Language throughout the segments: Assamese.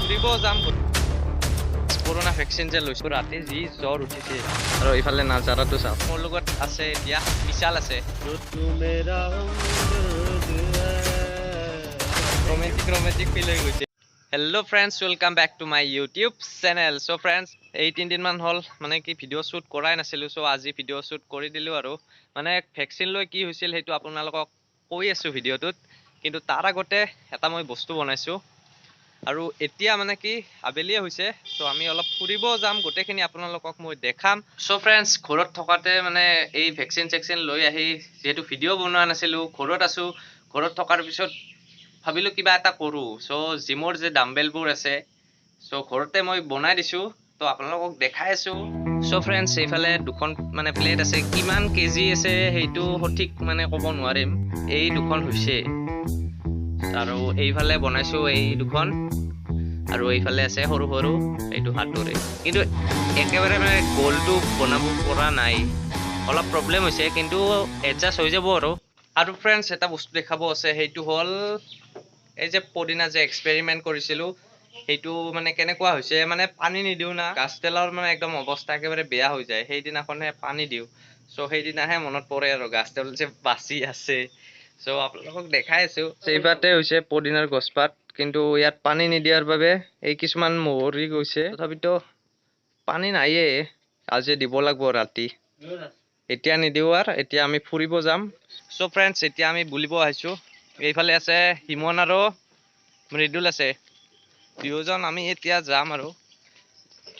ফুৰিব যাম কৰোনা ভেকচিন যে লৈছো ৰাতি যি জ্বৰ উঠিছে আৰু ইফালে নাজাৰাটো চাওক মোৰ লগত আছে এতিয়া বিশাল আছে ৰোমেণ্টিক ফিল হৈ গৈছে hello' friends welcome back to my YouTube channel so' friends এই 3 দিনমান হ'ল মানে কি ভিডিঅ' শ্বুট কৰাই নাছিলোঁ চ' আজি ভিডিঅ' শ্বুট কৰি দিলোঁ আৰু মানে ভেকচিন লৈ কি হৈছিল সেইটো আপোনালোকক কৈ আছোঁ ভিডিঅ'টোত কিন্তু তাৰ আগতে এটা মই বস্তু বনাইছোঁ আৰু এতিয়া মানে কি আবেলিয়ে হৈছে চ' আমি অলপ ফুৰিব যাম গোটেইখিনি আপোনালোকক মই দেখাম চ' ফ্ৰেণ্ডছ ঘৰত থকাতে মানে এই ভেকচিন লৈ আহি যিহেতু ভিডিঅ' বনোৱা নাছিলোঁ ঘৰত আছোঁ ঘৰত থকাৰ পিছত ভাবিলোঁ কিবা এটা কৰোঁ চ' জিমৰ যে ডাম্বেলবোৰ আছে চ' ঘৰতে মই বনাই দিছোঁ তো আপোনালোকক দেখাই আছোঁ চ' ফ্ৰেণ্ডছ এইফালে দুখন মানে প্লেট আছে কিমান কেজি আছে সেইটো সঠিক মানে ক'ব নোৱাৰিম এই দুখন হৈছে আৰু এইফালে বনাইছোঁ এই দুখন আৰু এইফালে আছে সৰু সৰু এইটো হাতৰে কিন্তু একেবাৰে মানে গোলটো বনাব পৰা নাই অলপ প্ৰব্লেম হৈছে কিন্তু এডজাষ্ট হৈ যাব আৰু ফ্ৰেণ্ডছ এটা বস্তু দেখাব আছে সেইটো হ'ল এই যে পদিনা যে এক্সপেৰিমেণ্ট কৰিছিলোঁ সেইটো মানে কেনেকুৱা হৈছে মানে পানী নিদিওঁ না গাছ তেলৰ মানে একদম অৱস্থা একেবাৰে বেয়া হৈ যায় সেইদিনাখনহে পানী দিওঁ চ' সেইদিনাহে মনত পৰে আৰু গাছ তেল যে বাচি আছে চ' আপোনালোকক দেখাই আছোঁ এইবাৰতে হৈছে পদিনাৰ গছপাত কিন্তু ইয়াত পানী নিদিয়াৰ বাবে এই কিছুমান মৰি গৈছে তথাপিতো পানী নাইয়ে আজি দিব লাগিব ৰাতি এতিয়া নিদিওঁ আৰু এতিয়া আমি ফুৰিব যাম চ' ফ্ৰেণ্ডছ এতিয়া আমি বুলিব আহিছোঁ এইফালে আছে হিমন আৰু মৃদুল আছে দুয়োজন আমি এতিয়া যাম আৰু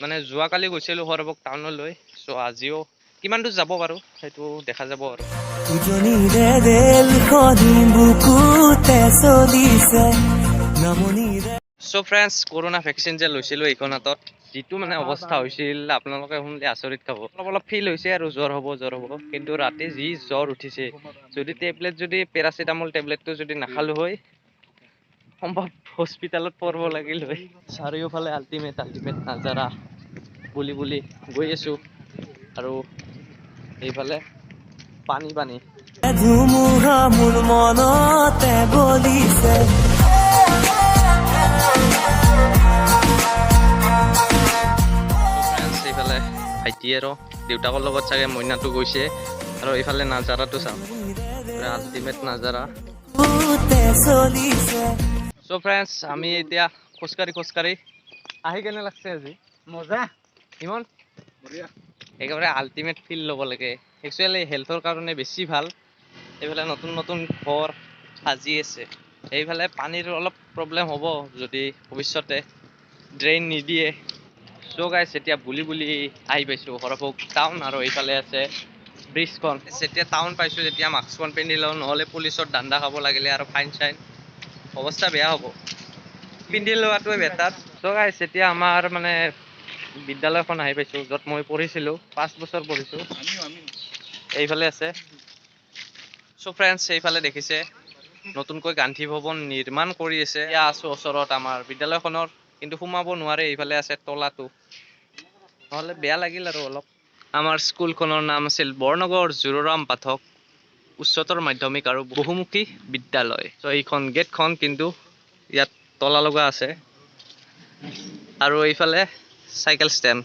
মানে যোৱাকালি গৈছিলোঁ সৰবক টাউনলৈ চ' আজিও কিমান দূৰ যাব বাৰু সেইটো দেখা যাব আৰু চ' ফ্ৰেণ্ডছ কৰোনা ভেকচিন যে লৈছিলোঁ এইখন হাতত যিটো মানে অৱস্থা হৈছিল আপোনালোকে শুনিলে আচৰিত খাব অলপ ফিল হৈছে আৰু জ্বৰ হ'ব কিন্তু ৰাতি যি জ্বৰ উঠিছে যদি পেৰাচিটামল টেবলেটটো যদি নাখালোঁ হয় সম্ভৱ হস্পিটেলত পৰিব লাগিল হয় চাৰিওফালে আল্টিমেট নাজাৰা বুলি গৈ আছোঁ আৰু এইফালে পানী ধুমুহা মোৰ মনতে বলিছে এইফালে ভাইটি আৰু দেউতাকৰ লগত চাগে মইনাটো গৈছে আৰু এইফালে নাজাৰাটো চাওঁ আল্টিমেট নাজাৰা চ' ফ্ৰেণ্ডছ আমি এতিয়া খোজকাঢ়ি আহি কেনে লাগছে আজি মজা ইমান একেবাৰে আল্টিমেট ফিল ল'ব লাগে একচুৱেলি হেল্থৰ কাৰণে বেছি ভাল এইফালে নতুন ঘৰ সাজি আছে এইফালে পানীৰ অলপ প্ৰব্লেম হ'ব যদি ভৱিষ্যতে ড্ৰেইন নিদিয়ে চ' গাইছ এতিয়া বুলি আহি পাইছোঁ সৰভোগ টাউন আৰু এইফালে আছে ব্ৰিজখন যেতিয়া টাউন পাইছোঁ যেতিয়া মাস্কখন পিন্ধি লওঁ নহ'লে পুলিচৰ দাণ্ডা খাব লাগিলে আৰু ফাইন অৱস্থা বেয়া হ'ব পিন্ধি লোৱাটোৱে বেটাৰ চ' গাইছ এতিয়া আমাৰ মানে বিদ্যালয়খন আহি পাইছোঁ য'ত মই পঢ়িছিলোঁ 5 বছৰ পঢ়িছোঁ এইফালে আছে চ' ফ্ৰেণ্ডছ এইফালে দেখিছে নতুনকৈ গান্ধী ভৱন নিৰ্মাণ কৰি আছে এয়া আছোঁ ওচৰত আমাৰ বিদ্যালয়খনৰ কিন্তু সোমাব নোৱাৰে এইফালে আছে তলাটো নহ'লে বেয়া লাগিল আৰু অলপ আমাৰ স্কুলখনৰ নাম আছিল বৰনগৰ জুৰৰাম পাঠক উচ্চতৰ মাধ্যমিক আৰু বহুমুখী বিদ্যালয় চ' এইখন গেটখন কিন্তু ইয়াত তলা লগা আছে আৰু এইফালে চাইকেল ষ্টেণ্ড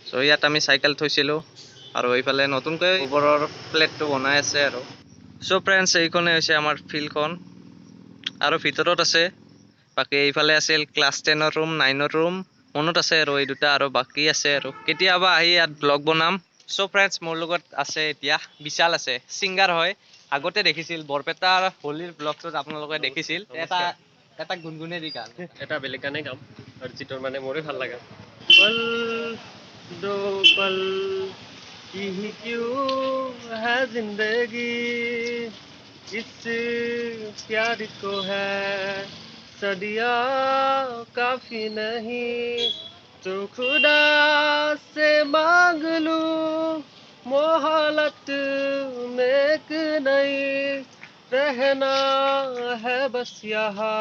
চ' ইয়াত আমি চাইকেল থৈছিলোঁ আৰু এইফালে নতুনকৈ ওপৰৰ প্লেটটো বনাই আছে আৰু চ' ফ্ৰেণ্ডছ এইখনে হৈছে আমাৰ ফিল্ডখন আৰু ভিতৰত আছে বাকী এইফালে আছিল ক্লাছ 10ৰ ৰুম 9ৰ ৰুম মনত আছে আৰু এই দুটা আৰু বাকী আছে আৰু কেতিয়াবা আহি ইয়াত ব্লগ বনাম চ' ফ্ৰেণ্ডছ মোৰ লগত আছে এতিয়া বিশাল আছে ছিংগাৰ হয় আগতে দেখিছিল বৰপেটাৰ হোলীৰ ব্লগটোত আপোনালোকে দেখিছিল এটা গুণগুণেৰি গান এটা বেলেগ গানেই গাম অৰিজিতৰ মানে মোৰে ভাল লাগে পল দো পল কি ক্যুঁ है जिंदगी इस प्यार को है सदिया काफी नहीं तो खुदा से मांग लूं मोहलत में एक नई रहना है बस यहाँ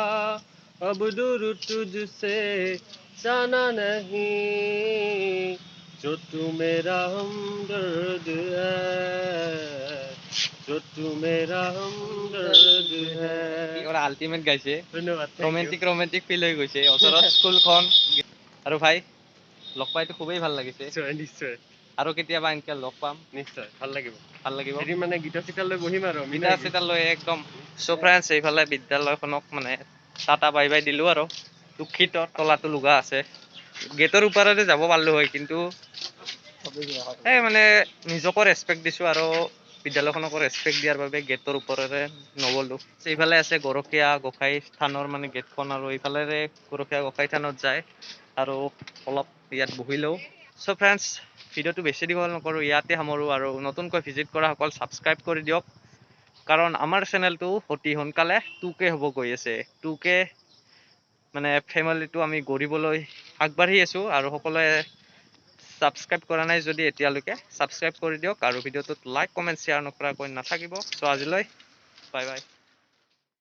अब दूर तुझसे जाना नहीं जो तू मेरा हमदर्द है जो तू मेरा हमदर्द है। কি ওরা আল্টিমেট গাইছে ধন্যবাদ romantic ফিল হৈ গৈছে ওচৰত স্কুলখন আৰু ভাই লগ পাইতো খুবেই ভাল লাগিছে নিশ্চয় নিশ্চয় আৰু কেতিয়াবা এনেকৈ লগ পাম নিশ্চয় ভাল লাগিব ভাল লাগিব হেৰি মানে গীতা চিতা লৈ বহিম আৰু গীটাৰ চিটাৰ লৈ একদম চ' ফ্ৰেণ্ডছ এইফালে বিদ্যালয়খনক মানে টাটা বাই বাই দিলোঁ আৰু দুখিত তলাটো লুগা আছে গেটৰ ওপৰতে যাব পাৰিলোঁ হয় কিন্তু এই মানে নিজকো ৰেচপেক্ট দিছোঁ আৰু বিদ্যালয়খনকো ৰেচপেক্ট দিয়াৰ বাবে গেটৰ ওপৰেৰে নগ'লোঁ এইফালে আছে গৰখীয়া গোসাঁই থানৰ মানে গেটখন আৰু এইফালেৰে গৰখীয়া গোসাঁই থানত যায় আৰু অলপ ইয়াত বহিলেও চ' ফ্ৰেণ্ডছ ভিডিঅ'টো বেছি দীঘল নকৰোঁ ইয়াতে সামৰোঁ আৰু নতুনকৈ ভিজিট কৰাসকল ছাবস্ক্ৰাইব কৰি দিয়ক কাৰণ আমাৰ চেনেলটো অতি সোনকালে 2K হ'ব গৈ আছে 2K মানে ফেমিলিটো আমি গঢ়িবলৈ আগবাঢ়ি আছোঁ আৰু সকলোৱে ছাবস্ক্ৰাইব কৰা নাই যদি এতিয়ালৈকে ছাবস্ক্ৰাইব কৰি দিয়ক আৰু ভিডিঅ'টোত লাইক কমেণ্ট শ্বেয়াৰ নকৰাকৈ নাথাকিব চ' আজিলৈ বাই বাই